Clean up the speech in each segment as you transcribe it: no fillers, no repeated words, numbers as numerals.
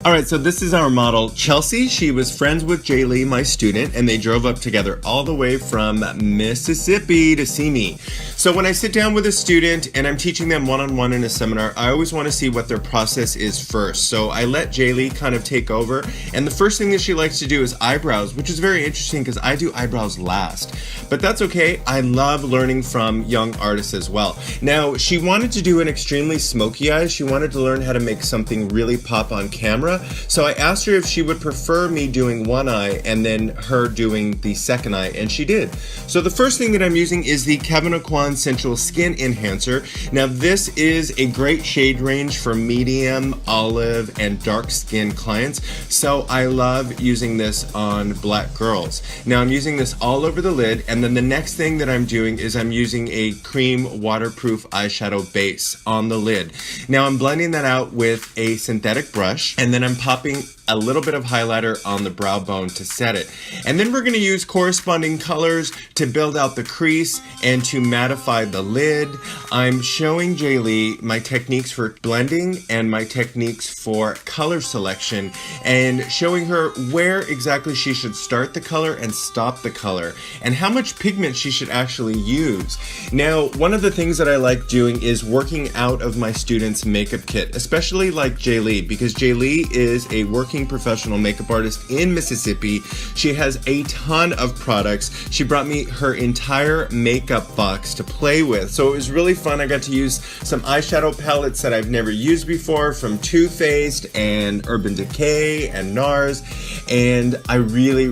Alright, so this is our model, Chelsea. She was friends with Jaylee, my student, and they drove up together all the way from Mississippi to see me. So when I sit down with a student and I'm teaching them one-on-one in a seminar, I always want to see what their process is first. So I let Jaylee kind of take over, and the first thing that she likes to do is eyebrows, which is very interesting because I do eyebrows last. But that's okay, I love learning from young artists as well. Now, she wanted to do an extremely smoky eye. She wanted to learn how to make something really pop on camera. So I asked her if she would prefer me doing one eye and then her doing the second eye, and she did. So the first thing that I'm using is the Kevin Aucoin Sensual Skin Enhancer. Now this is a great shade range for medium, olive, and dark skin clients. So I love using this on black girls. Now I'm using this all over the lid, and then the next thing that I'm doing is I'm using a cream waterproof eyeshadow base on the lid. Now I'm blending that out with a synthetic brush, and then I'm popping a little bit of highlighter on the brow bone to set it. And then we're going to use corresponding colors to build out the crease and to mattify the lid. I'm showing Jaylee my techniques for blending and my techniques for color selection, and showing her where exactly she should start the color and stop the color, and how much pigment she should actually use. Now, one of the things that I like doing is working out of my students' makeup kit, especially like Jaylee, because Jaylee is a working professional makeup artist in Mississippi. She has a ton of products. She brought me her entire makeup box to play with, so it was really fun. I got to use some eyeshadow palettes that I've never used before from Too Faced and Urban Decay and NARS, and I really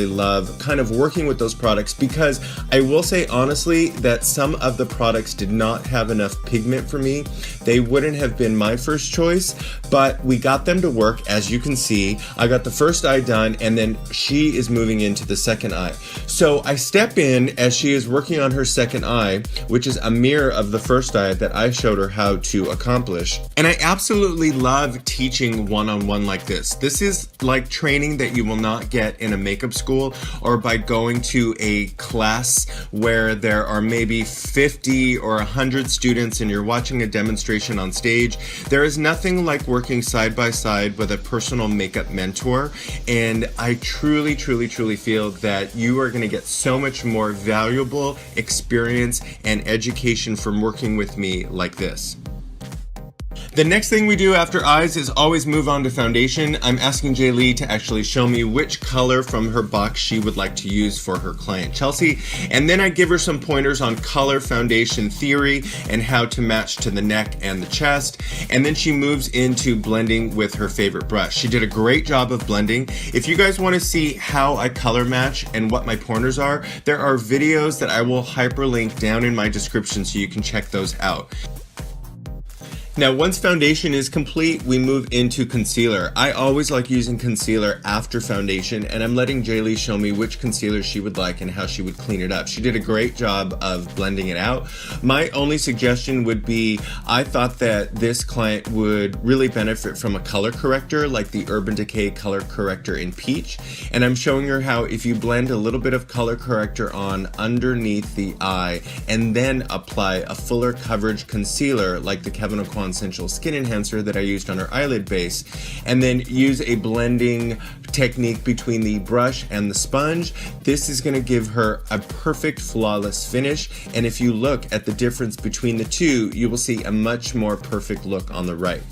love kind of working with those products, because I will say honestly that some of the products did not have enough pigment for me. They wouldn't have been my first choice, but we got them to work. As you can see, I got the first eye done, and then she is moving into the second eye. So I step in as she is working on her second eye, which is a mirror of the first eye that I showed her how to accomplish. And I absolutely love teaching one-on-one like this. This is like training that you will not get in a makeup school or by going to a class where there are maybe 50 or 100 students and you're watching a demonstration on stage. There is nothing like working side by side with a personal makeup mentor, and I truly feel that you are going to get so much more valuable experience and education from working with me like this. The next thing we do after eyes is always move on to foundation. I'm asking Jaylee to actually show me which color from her box she would like to use for her client Chelsea, and then I give her some pointers on color foundation theory and how to match to the neck and the chest, and then she moves into blending with her favorite brush. She did a great job of blending. If you guys want to see how I color match and what my pointers are, there are videos that I will hyperlink down in my description so you can check those out. Now, once foundation is complete, we move into concealer. I always like using concealer after foundation, and I'm letting Jaylee show me which concealer she would like and how she would clean it up. She did a great job of blending it out. My only suggestion would be, I thought that this client would really benefit from a color corrector like the Urban Decay color corrector in Peach, and I'm showing her how if you blend a little bit of color corrector on underneath the eye and then apply a fuller coverage concealer like the Kevin Aucoin Sensual Skin Enhancer that I used on her eyelid base, and then use a blending technique between the brush and the sponge, this is going to give her a perfect flawless finish. And if you look at the difference between the two, you will see a much more perfect look on the right.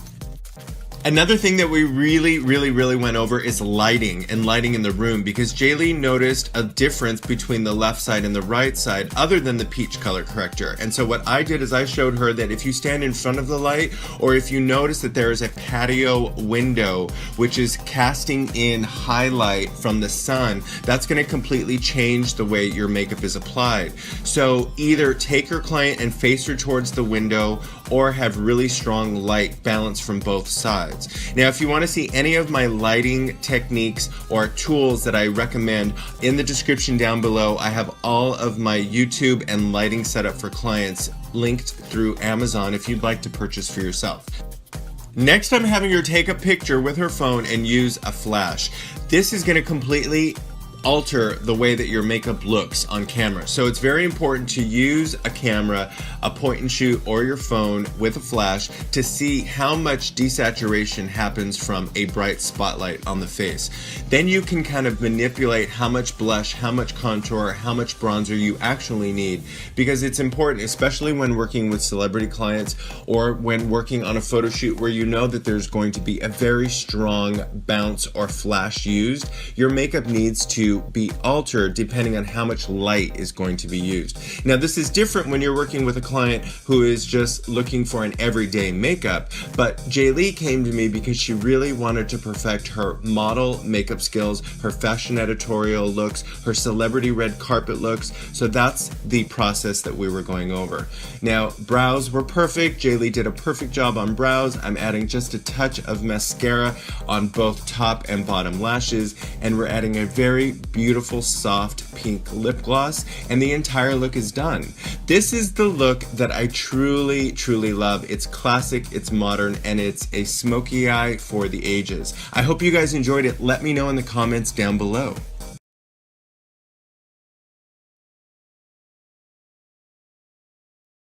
Another thing that we really went over is lighting and lighting in the room, because Jaylee noticed a difference between the left side and the right side other than the peach color corrector. And so what I did is I showed her that if you stand in front of the light, or if you notice that there is a patio window which is casting in highlight from the sun, that's going to completely change the way your makeup is applied. So either take your client and face her towards the window, or have really strong light balance from both sides. Now, if you want to see any of my lighting techniques or tools that I recommend, in the description down below, I have all of my YouTube and lighting setup for clients linked through Amazon if you'd like to purchase for yourself. Next, I'm having her take a picture with her phone and use a flash. This is going to completely alter the way that your makeup looks on camera. So it's very important to use a camera, a point and shoot, or your phone with a flash to see how much desaturation happens from a bright spotlight on the face. Then you can kind of manipulate how much blush, how much contour, how much bronzer you actually need, because it's important, especially when working with celebrity clients or when working on a photo shoot where you know that there's going to be a very strong bounce or flash used. Your makeup needs to be altered depending on how much light is going to be used. Now, this is different when you're working with a client who is just looking for an everyday makeup, but Jaylee came to me because she really wanted to perfect her model makeup skills, her fashion editorial looks, her celebrity red carpet looks. So that's the process that we were going over. Now, brows were perfect. Jaylee did a perfect job on brows. I'm adding just a touch of mascara on both top and bottom lashes, and we're adding a very beautiful soft pink lip gloss, and the entire look is done. This is the look that I truly love. It's classic, it's modern, and it's a smoky eye for the ages. I hope you guys enjoyed it. Let me know in the comments down below.